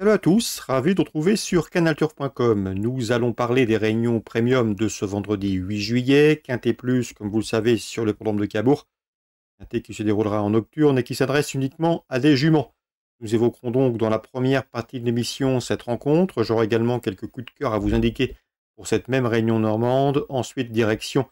Hello à tous, ravi de vous retrouver sur canalturf.com. Nous allons parler des réunions premium de ce vendredi 8 juillet, Quintet Plus, comme vous le savez, sur le programme de Cabourg. Quintet qui se déroulera en nocturne et qui s'adresse uniquement à des juments. Nous évoquerons donc dans la première partie de l'émission cette rencontre. J'aurai également quelques coups de cœur à vous indiquer pour cette même réunion normande. Ensuite, direction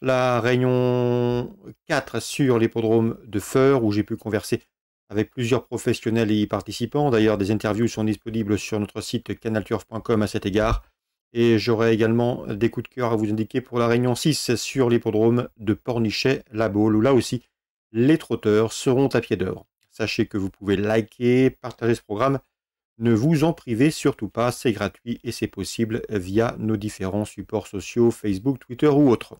la réunion 4 sur l'hippodrome de Feur, où j'ai pu converser avec plusieurs professionnels et y participants. D'ailleurs, des interviews sont disponibles sur notre site canalturf.com à cet égard. Et j'aurai également des coups de cœur à vous indiquer pour la réunion 6 sur l'hippodrome de Pornichet-La Baule, où là aussi, les trotteurs seront à pied d'œuvre. Sachez que vous pouvez liker, partager ce programme. Ne vous en privez surtout pas, c'est gratuit et c'est possible via nos différents supports sociaux, Facebook, Twitter ou autres.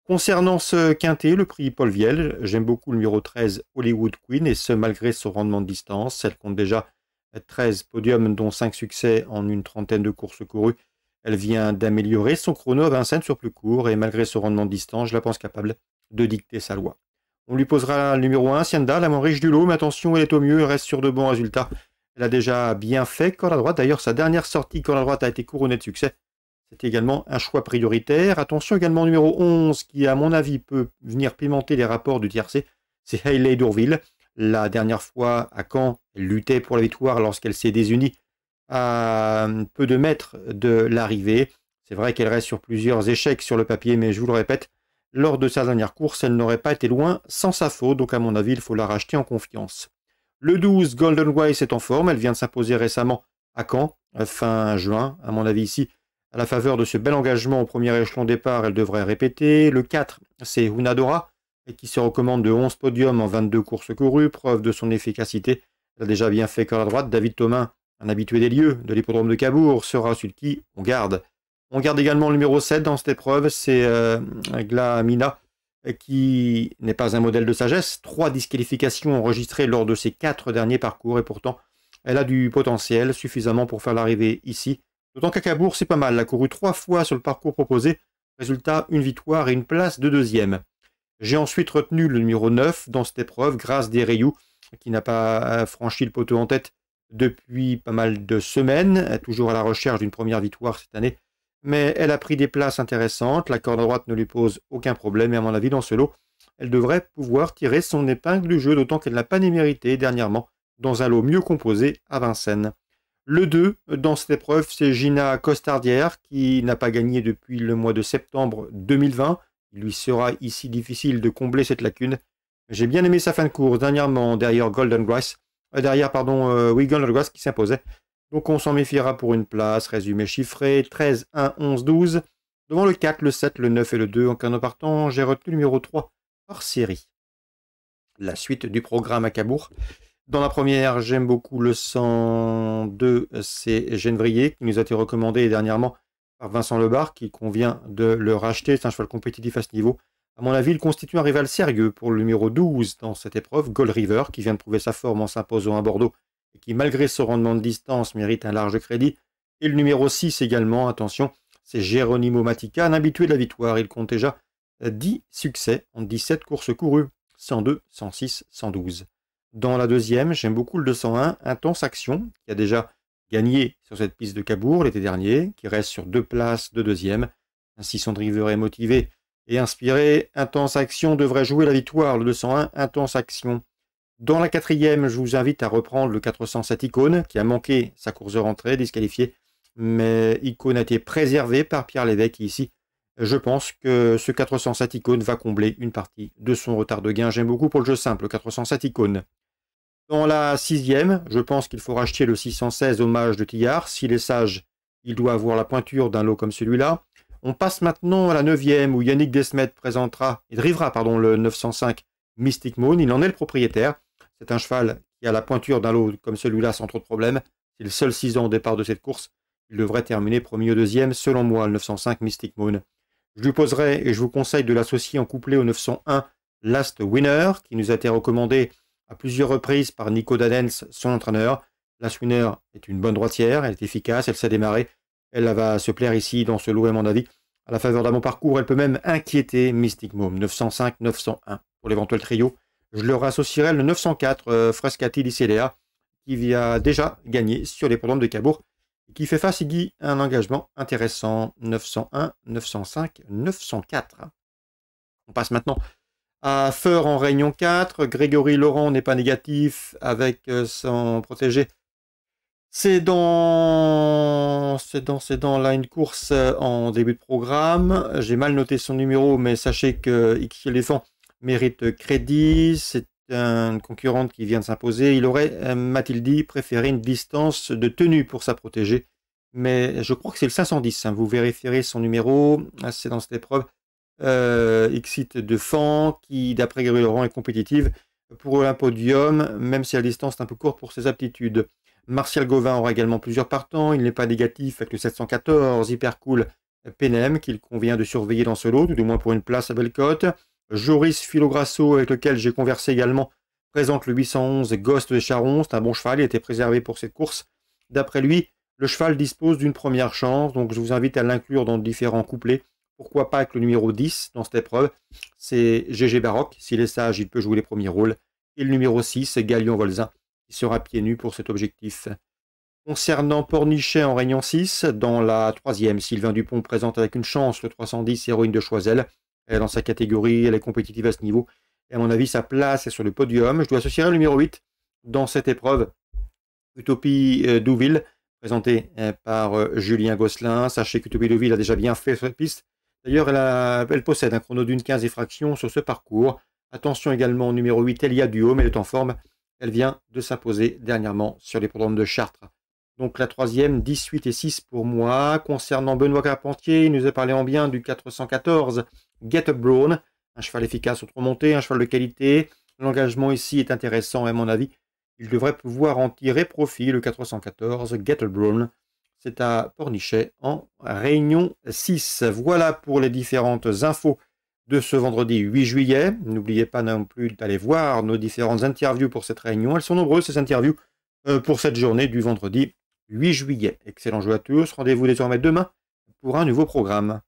Concernant ce quintet, le prix Paul Viel, j'aime beaucoup le numéro 13 Hollywood Queen, et ce malgré son rendement de distance. Elle compte déjà 13 podiums, dont 5 succès en une trentaine de courses courues. Elle vient d'améliorer son chrono à Vincennes sur plus court, et malgré son rendement de distance, je la pense capable de dicter sa loi. On lui posera le numéro 1, Sienda, la moins riche du lot, mais attention, elle est au mieux, elle reste sur de bons résultats. Elle a déjà bien fait corde à droite, d'ailleurs sa dernière sortie corde à droite a été couronnée de succès. C'est également un choix prioritaire. Attention également au numéro 11 qui, à mon avis, peut venir pimenter les rapports du tiercé. C'est Hayley Dourville. La dernière fois, à Caen, elle luttait pour la victoire lorsqu'elle s'est désunie à peu de mètres de l'arrivée. C'est vrai qu'elle reste sur plusieurs échecs sur le papier, mais je vous le répète, lors de sa dernière course, elle n'aurait pas été loin sans sa faute. Donc à mon avis, il faut la racheter en confiance. Le 12, Golden Ways est en forme. Elle vient de s'imposer récemment à Caen, fin juin. À mon avis ici, à la faveur de ce bel engagement au premier échelon départ, elle devrait répéter. Le 4, c'est Hunadora, qui se recommande de 11 podiums en 22 courses courues, preuve de son efficacité. Elle a déjà bien fait corde à droite. David Thomain, un habitué des lieux de l'hippodrome de Cabourg, sera celui qui on garde. On garde également le numéro 7 dans cette épreuve, c'est Glamina, qui n'est pas un modèle de sagesse. 3 disqualifications enregistrées lors de ses 4 derniers parcours, et pourtant, elle a du potentiel suffisamment pour faire l'arrivée ici. D'autant qu'à Cabourg, c'est pas mal. Elle a couru 3 fois sur le parcours proposé. Résultat, une victoire et une place de deuxième. J'ai ensuite retenu le numéro 9 dans cette épreuve, Grâce des Rayous, qui n'a pas franchi le poteau en tête depuis pas mal de semaines, toujours à la recherche d'une première victoire cette année. Mais elle a pris des places intéressantes. La corde à droite ne lui pose aucun problème. Et à mon avis, dans ce lot, elle devrait pouvoir tirer son épingle du jeu, d'autant qu'elle n'a pas mérité dernièrement dans un lot mieux composé à Vincennes. Le 2, dans cette épreuve, c'est Gina Costardière, qui n'a pas gagné depuis le mois de septembre 2020. Il lui sera ici difficile de combler cette lacune. J'ai bien aimé sa fin de course, dernièrement, derrière Golden Grass. Golden Grass qui s'imposait. Donc on s'en méfiera pour une place. Résumé chiffré, 13, 1, 11, 12. Devant le 4, le 7, le 9 et le 2. En canot partant, j'ai retenu le numéro 3 hors série. La suite du programme à Cabourg. Dans la première, j'aime beaucoup le 102, c'est Genvrier, qui nous a été recommandé dernièrement par Vincent Lebar, qui convient de le racheter. C'est un cheval compétitif à ce niveau. À mon avis, il constitue un rival sérieux pour le numéro 12 dans cette épreuve, Gold River, qui vient de prouver sa forme en s'imposant à Bordeaux, et qui, malgré son rendement de distance, mérite un large crédit. Et le numéro 6 également, attention, c'est Geronimo Matica, un habitué de la victoire. Il compte déjà 10 succès en 17 courses courues, 102, 106, 112. Dans la deuxième, j'aime beaucoup le 201, Intense Action, qui a déjà gagné sur cette piste de Cabourg l'été dernier, qui reste sur 2 places de deuxième. Ainsi, son driver est motivé et inspiré. Intense Action devrait jouer la victoire, le 201, Intense Action. Dans la quatrième, je vous invite à reprendre le 407 Icône, qui a manqué sa course de rentrée, disqualifié, mais Icône a été préservé par Pierre Lévesque ici. Je pense que ce 407 Icône va combler une partie de son retard de gain. J'aime beaucoup pour le jeu simple, le 407 Icône. Dans la sixième, je pense qu'il faut racheter le 616 Hommage de Tillard. S'il est sage, il doit avoir la pointure d'un lot comme celui-là. On passe maintenant à la neuvième, où Yannick Desmet drivera le 905 Mystic Moon. Il en est le propriétaire. C'est un cheval qui a la pointure d'un lot comme celui-là sans trop de problèmes. C'est le seul 6 ans au départ de cette course. Il devrait terminer premier ou deuxième, selon moi, le 905 Mystic Moon. Je lui poserai et je vous conseille de l'associer en couplet au 901 Last Winner, qui nous a été recommandé à plusieurs reprises par Nico Dadens, son entraîneur. Last Winner est une bonne droitière, elle est efficace, elle sait démarrer. Elle va se plaire ici dans ce lot, à mon avis. À la faveur d'un bon parcours, elle peut même inquiéter Mystic Moon. 905, 901 pour l'éventuel trio. Je leur associerai le 904 Frescati di Cedea, qui a déjà gagné sur les programmes de Cabourg, et qui fait face Iggy à un engagement intéressant, 901, 905, 904. On passe maintenant à Feur en réunion 4. Grégory Laurent n'est pas négatif avec son protégé. C'est dans là une course en début de programme. J'ai mal noté son numéro, mais sachez que X Éléphant mérite crédit. C'est une concurrente qui vient de s'imposer. Il aurait, m'a-t-il dit, préféré une distance de tenue pour sa protégée. Mais je crois que c'est le 510. Hein. Vous vérifierez son numéro. C'est dans cette épreuve. Xit de Fan, qui, d'après Grégory Laurent, est compétitive pour un podium, même si la distance est un peu courte pour ses aptitudes. Martial Gauvin aura également plusieurs partants. Il n'est pas négatif avec le 714 Hyper Cool Penem, qu'il convient de surveiller dans ce lot, tout du moins pour une place à belle cote. Joris Filograsso, avec lequel j'ai conversé également, présente le 811 Ghost de Charon. C'est un bon cheval, il a été préservé pour cette course. D'après lui, le cheval dispose d'une première chance, donc je vous invite à l'inclure dans différents couplets. Pourquoi pas avec le numéro 10 dans cette épreuve. C'est GG Baroque. S'il est sage, il peut jouer les premiers rôles. Et le numéro 6, Galion Volzin, qui sera pieds nus pour cet objectif. Concernant Pornichet en réunion 6, dans la 3e, Sylvain Dupont présente avec une chance le 310 Héroïne de Choiseul. Elle est dans sa catégorie, elle est compétitive à ce niveau. Et à mon avis, sa place est sur le podium. Je dois associer le numéro 8 dans cette épreuve. Utopie Douville, présentée par Julien Gosselin. Sachez qu'Utopie Douville a déjà bien fait cette piste. D'ailleurs, elle possède un chrono d'une 15 fractions sur ce parcours. Attention également au numéro 8, Elia Duhomme, elle est en forme. Elle vient de s'imposer dernièrement sur les programmes de Chartres. Donc la 3e, 18 et 6 pour moi. Concernant Benoît Carpentier, il nous a parlé en bien du 414 Get Up Brown. Un cheval efficace au remonté, un cheval de qualité. L'engagement ici est intéressant à mon avis. Il devrait pouvoir en tirer profit, le 414 Get Up Brown. C'est à Pornichet en réunion 6. Voilà pour les différentes infos de ce vendredi 8 juillet. N'oubliez pas non plus d'aller voir nos différentes interviews pour cette réunion. Elles sont nombreuses, ces interviews, pour cette journée du vendredi 8 juillet. Excellent jeu à tous. Rendez-vous désormais demain pour un nouveau programme.